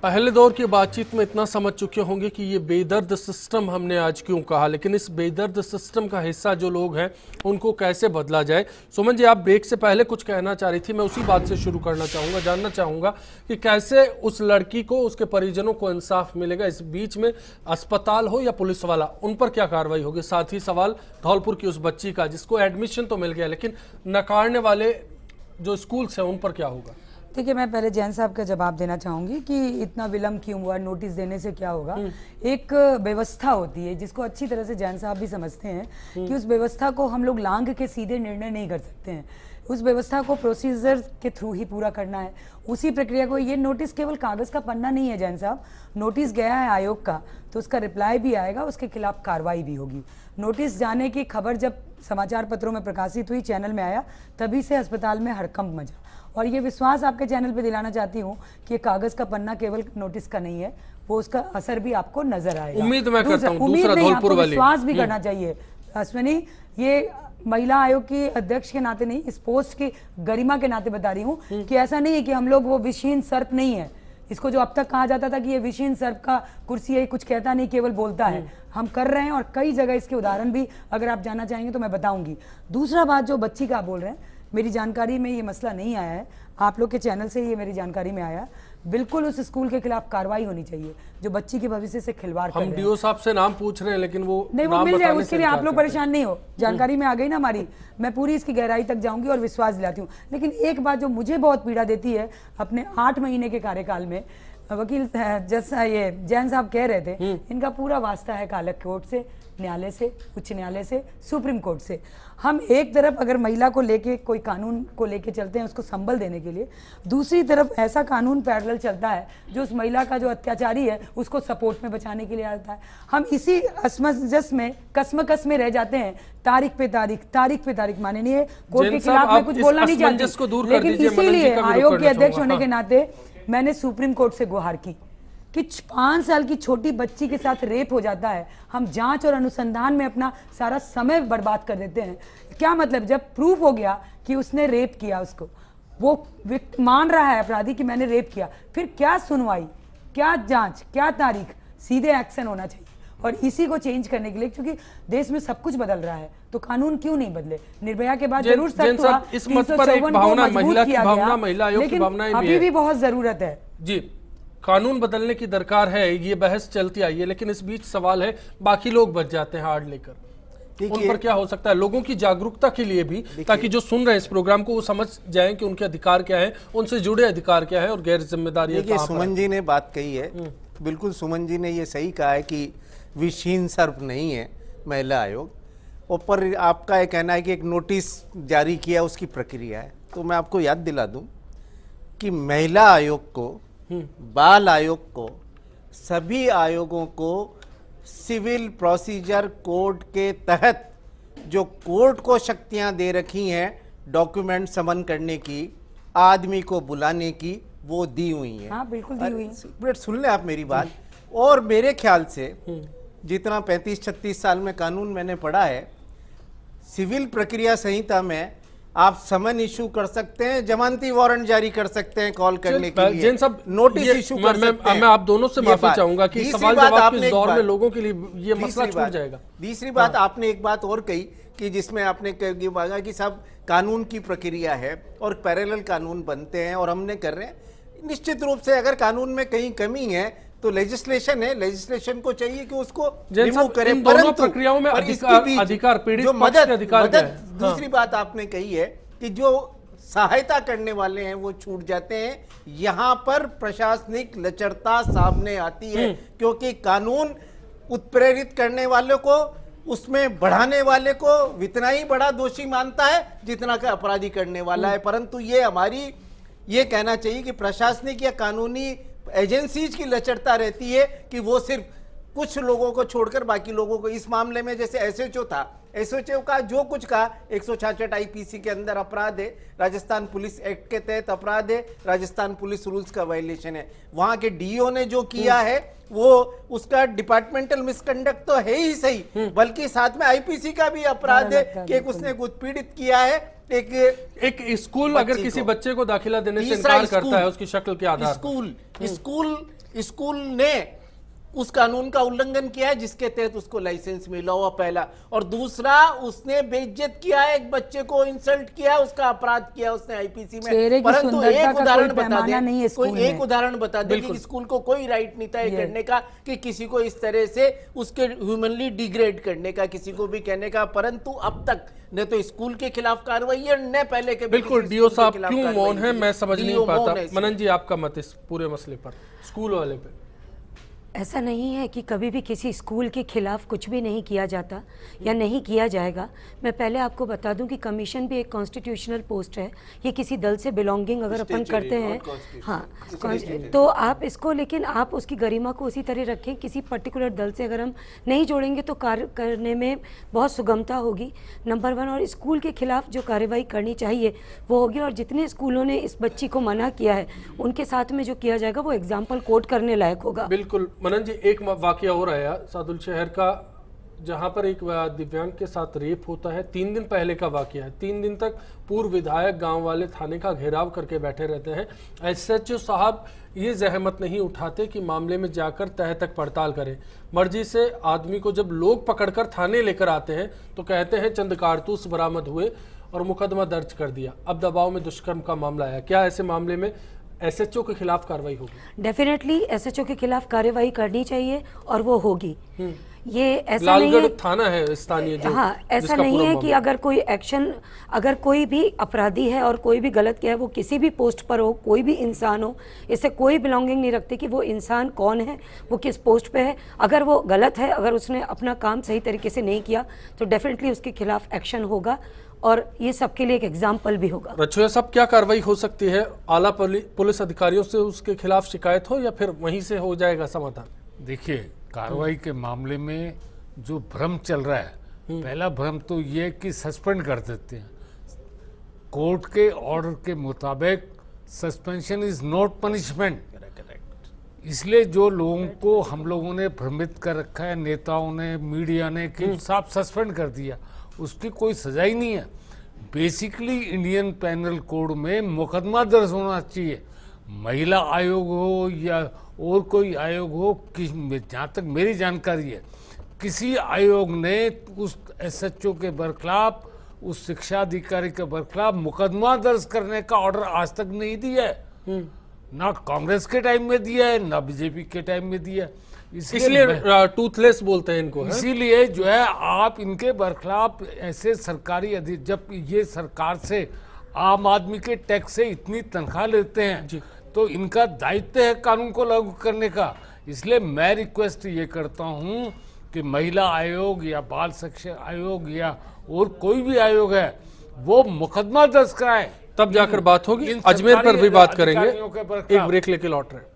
पहले दौर की बातचीत में इतना समझ चुके होंगे कि ये बेदर्द सिस्टम हमने आज क्यों कहा, लेकिन इस बेदर्द सिस्टम का हिस्सा जो लोग हैं उनको कैसे बदला जाए। सुमन जी, आप ब्रेक से पहले कुछ कहना चाह रही थी, मैं उसी बात से शुरू करना चाहूँगा। जानना चाहूँगा कि कैसे उस लड़की को, उसके परिजनों को इंसाफ मिलेगा। इस बीच में अस्पताल हो या पुलिस वाला, उन पर क्या कार्रवाई होगी। साथ ही सवाल धौलपुर की उस बच्ची का जिसको एडमिशन तो मिल गया, लेकिन नकारने वाले जो स्कूल्स हैं उन पर क्या होगा। देखिए, मैं पहले जैन साहब का जवाब देना चाहूंगी कि इतना विलम्ब क्यों हुआ, नोटिस देने से क्या होगा। एक व्यवस्था होती है जिसको अच्छी तरह से जैन साहब भी समझते हैं कि उस व्यवस्था को हम लोग लांघ के सीधे निर्णय नहीं कर सकते हैं। उस व्यवस्था को प्रोसीजर के थ्रू ही पूरा करना है, उसी प्रक्रिया को। ये नोटिस केवल कागज का पन्ना नहीं है जैन साहब, नोटिस गया है आयोग का तो उसका रिप्लाई भी आएगा, उसके खिलाफ कार्रवाई भी होगी। नोटिस जाने की खबर जब समाचार पत्रों में प्रकाशित हुई, चैनल में आया, तभी से अस्पताल में हड़कंप मचा। और ये विश्वास आपके चैनल पे दिलाना चाहती हूँ कि कागज का पन्ना केवल नोटिस का नहीं है, वो उसका असर भी आपको नजर आएगा। उम्मीद मैं करता हूं, उम्मीद नहीं, आपको वाली विश्वास भी करना चाहिए। अश्विनी, ये महिला आयोग की अध्यक्ष के नाते नहीं, इस पोस्ट की गरिमा के नाते बता रही हूँ कि ऐसा नहीं है कि हम लोग वो विषहीन सर्प नहीं है। इसको जो अब तक कहा जाता था कि ये विषहीन सर्प का कुर्सी है, कुछ कहता नहीं, केवल बोलता है। हम कर रहे हैं और कई जगह इसके उदाहरण भी अगर आप जानना चाहेंगे तो मैं बताऊंगी। दूसरा बात, जो बच्ची का बोल रहे हैं, मेरी जानकारी में ये मसला नहीं आया है, आप लोग के चैनल से ये मेरी जानकारी में आया। बिल्कुल उस स्कूल के खिलाफ कार्रवाई होनी चाहिए जो बच्ची के भविष्य से खिलवाड़ कर रहे हैं। हम डीओ साहब से नाम पूछ रहे हैं, लेकिन वो नहीं, वो मिल जाए, उसके लिए आप लोग परेशान नहीं हो। जानकारी में आ गई ना हमारी, मैं पूरी इसकी गहराई तक जाऊंगी और विश्वास दिलाती हूँ। लेकिन एक बात जो मुझे बहुत पीड़ा देती है, अपने 8 महीने के कार्यकाल में वकील जैसा ये जैन साहब कह रहे थे, इनका पूरा वास्ता है कालक कोर्ट से, न्यायालय से, उच्च न्यायालय से, सुप्रीम कोर्ट से। हम एक तरफ अगर महिला को लेके कोई कानून को लेके चलते हैं उसको संबल देने के लिए, दूसरी तरफ ऐसा कानून पैरेलल चलता है जो उस महिला का जो अत्याचारी है उसको सपोर्ट में बचाने के लिए आता है। हम इसी असमंजस में, कसमकस में रह जाते हैं, तारीख पे तारीख। माननीय कोर्ट के खिलाफ मैं कुछ बोलना नहीं चाहती, लेकिन इसीलिए आयोग के अध्यक्ष होने के नाते मैंने सुप्रीम कोर्ट से गुहार की कि 5 साल की छोटी बच्ची के साथ रेप हो जाता है, हम जांच और अनुसंधान में अपना सारा समय बर्बाद कर देते हैं। क्या मतलब, जब प्रूफ हो गया कि उसने रेप किया, उसको वो मान रहा है अपराधी कि मैंने रेप किया, फिर क्या सुनवाई, क्या जांच, क्या तारीख, सीधे एक्शन होना चाहिए। और इसी को चेंज करने के लिए, क्योंकि देश में सब कुछ बदल रहा है, तो कानून क्यों नहीं बदले। निर्भया के बाद जरूर सख्त हुआ, इस मत पर एक भावना, महिला की भावना, महिला आयोग की भावनाएं भी अभी भी बहुत जरूरत है जी। कानून बदलने की दरकार है, ये बहस चलती आई है, लेकिन इस बीच सवाल है बाकी लोग बच जाते हैं हार्ड लेकर, उन पर क्या हो सकता है, लोगों की जागरूकता के लिए भी, ताकि जो सुन रहे हैं इस प्रोग्राम को वो समझ जाएं कि उनके अधिकार क्या है, उनसे जुड़े अधिकार क्या है और गैर जिम्मेदारी। देखिए, सुमन जी ने बात कही है, बिल्कुल सुमन जी ने ये सही कहा है कि विषहीन सर्प नहीं है महिला आयोग। ऊपर आपका ये कहना है कि एक नोटिस जारी किया, उसकी प्रक्रिया है। तो मैं आपको याद दिला दूं कि महिला आयोग को, बाल आयोग को, सभी आयोगों को सिविल प्रोसीजर कोड के तहत जो कोर्ट को शक्तियां दे रखी हैं डॉक्यूमेंट समन करने की, आदमी को बुलाने की, वो दी हुई है। हाँ, बिल्कुल दी हुई है। सुन ले आप मेरी बात। और मेरे ख्याल से जितना 35-36 साल में कानून मैंने पढ़ा है, सिविल प्रक्रिया संहिता में आप समन इशू कर सकते हैं, जमानती वारंट जारी कर सकते हैं कॉल करने के लिए, नोटिस इशू कर सकते हैं। मैं आप दोनों से माफी चाहूंगा कि सवाल जवाब के दौर में लोगों के लिए ये मसला छूट जाएगा। तीसरी बात, आपने एक बात और कही कि जिसमें आपने मांगा कि सब कानून की प्रक्रिया है और पैरेलल कानून बनते हैं और हमने कर रहे हैं। निश्चित रूप से अगर कानून में कहीं कमी है तो लेजिस्लेशन है, लेजिस्लेशन को चाहिए कि उसको रिमूव करें, परंतु प्रक्रियाओं में अधिकार पीड़ित जो मदद। दूसरी दूसरी बात आपने कही है कि जो सहायता करने वाले हैं वो छूट जाते हैं। यहाँ पर प्रशासनिक लचरता सामने आती है, क्योंकि कानून उत्प्रेरित करने वाले को, उसमें बढ़ाने वाले को इतना ही बड़ा दोषी मानता है जितना का अपराधी करने वाला है। परंतु ये हमारी ये कहना चाहिए कि प्रशासनिक या कानूनी एजेंसीज की लचरता रहती है कि वो सिर्फ कुछ लोगों को छोड़कर बाकी लोगों को, इस मामले में जैसे एसएचओ था, एसएचओ का जो कुछ कहा 166 आईपीसी के अंदर अपराध है, राजस्थान पुलिस एक्ट के तहत अपराध है, राजस्थान पुलिस रूल्स का वायलेशन है। वहां के डीओ ने जो किया है वो उसका डिपार्टमेंटल मिसकंडक्ट तो है ही सही, बल्कि साथ में आईपीसी का भी अपराध है कि उसने उत्पीड़ित किया है। एक स्कूल अगर किसी बच्चे को दाखिला देने से इनकार करता है उसकी शक्ल के आधार, स्कूल स्कूल ने उस कानून का उल्लंघन किया है जिसके तहत उसको लाइसेंस मिला हुआ, पहला। और दूसरा, उसने बेइज्जत किया है, एक बच्चे को इंसल्ट किया, उसका अपराध किया उसने आईपीसी में। परंतु एक उदाहरण बता दे, कोई एक उदाहरण बता दे कि स्कूल को कोई राइट नहीं था ये करने का कि किसी को इस तरह से उसके ह्यूमनली डिग्रेड करने का, किसी को भी कहने का। परंतु अब तक न तो स्कूल के खिलाफ कार्रवाई है, न पहले के। बिल्कुल, डीओ साहब क्यों मौन है मैं समझ नहीं पाता। मनन जी, आपका मत इस पूरे मसले पर, स्कूल वाले पे? ऐसा नहीं है कि कभी भी किसी स्कूल के खिलाफ कुछ भी नहीं किया जाता या नहीं किया जाएगा। मैं पहले आपको बता दूं कि कमीशन भी एक कॉन्स्टिट्यूशनल पोस्ट है। ये किसी दल से बिलोंगिंग अगर अपन करते हैं, हाँ, तो आप इसको, लेकिन आप उसकी गरिमा को उसी तरह रखें। किसी पर्टिकुलर दल से अगर हम नहीं जोड़ेंगे तो कार्य करने में बहुत सुगमता होगी, नंबर 1। और स्कूल के खिलाफ जो कार्रवाई करनी चाहिए वो होगी। और जितने स्कूलों ने इस बच्ची को मना किया है उनके साथ में जो किया जाएगा वो एग्जाम्पल कोट करने लायक होगा। बिल्कुल मनन जी, एक वाकया हो रहा है सादुल शहर का, जहां पर एक दिव्यांग के साथ रेप होता है। 3 दिन पहले का वाकया है। 3 दिन तक पूर्व विधायक, गांव वाले थाने का घेराव करके बैठे रहते हैं। एसएचओ साहब ये जहमत नहीं उठाते कि मामले में जाकर तह तक पड़ताल करें। मर्जी से आदमी को जब लोग पकड़कर थाने लेकर आते हैं तो कहते हैं चंद कारतूस बरामद हुए और मुकदमा दर्ज कर दिया। अब दबाव में दुष्कर्म का मामला आया। क्या ऐसे मामले में एसएचओ के खिलाफ कार्रवाई होगी? डेफिनेटली एसएचओ के खिलाफ कार्रवाई करनी चाहिए और वो होगी। ये ऐसा नहीं लालगढ़ है, थाना है स्थानीय जो, हाँ, ऐसा नहीं है कि अगर कोई एक्शन, अगर कोई भी अपराधी है और कोई भी गलत किया है, वो किसी भी पोस्ट पर हो, कोई भी इंसान हो, इससे कोई बिलोंगिंग नहीं रखती कि वो इंसान कौन है, वो किस पोस्ट पे है। अगर वो गलत है, अगर उसने अपना काम सही तरीके से नहीं किया तो डेफिनेटली उसके खिलाफ एक्शन होगा और ये सबके लिए एक एग्जाम्पल भी होगा। रचोया साहब, क्या कार्रवाई हो सकती है? आला पुलिस अधिकारियों से उसके खिलाफ शिकायत हो या फिर वहीं से हो जाएगा समाधान? देखिए, कार्रवाई के मामले में जो भ्रम चल रहा है, पहला भ्रम तो ये कि सस्पेंड कर देते हैं। कोर्ट के ऑर्डर के मुताबिक सस्पेंशन इज नॉट पनिशमेंट। इसलिए जो लोगों को हम लोगों ने भ्रमित कर रखा है, नेताओं ने, मीडिया ने, कि साफ सस्पेंड कर दिया, उसकी कोई सजा ही नहीं है। बेसिकली इंडियन पैनल कोड में मुकदमा दर्ज होना चाहिए। महिला आयोग हो या और कोई आयोग हो, जहाँ तक मेरी जानकारी है, किसी आयोग ने उस एसएचओ के बरखिलाफ, उस शिक्षा अधिकारी के बरखिलाफ मुकदमा दर्ज करने का ऑर्डर आज तक नहीं दिया है। ना कांग्रेस के टाइम में दिया है, ना बीजेपी के टाइम में दिया है। इसलिए टूथलेस बोलते हैं इनको, इसीलिए जो है आप इनके बरखिलाफ ऐसे सरकारी जब ये सरकार से, आम आदमी के टैक्स से इतनी तनख्वाह लेते हैं तो इनका दायित्व है कानून को लागू करने का। इसलिए मैं रिक्वेस्ट ये करता हूँ कि महिला आयोग या बाल शिक्षा आयोग या और कोई भी आयोग है वो मुकदमा दर्ज कराए, तब जाकर बात होगी। अजमेर पर भी बात करेंगे। एक ब्रेक लेके लौट रहे हैं।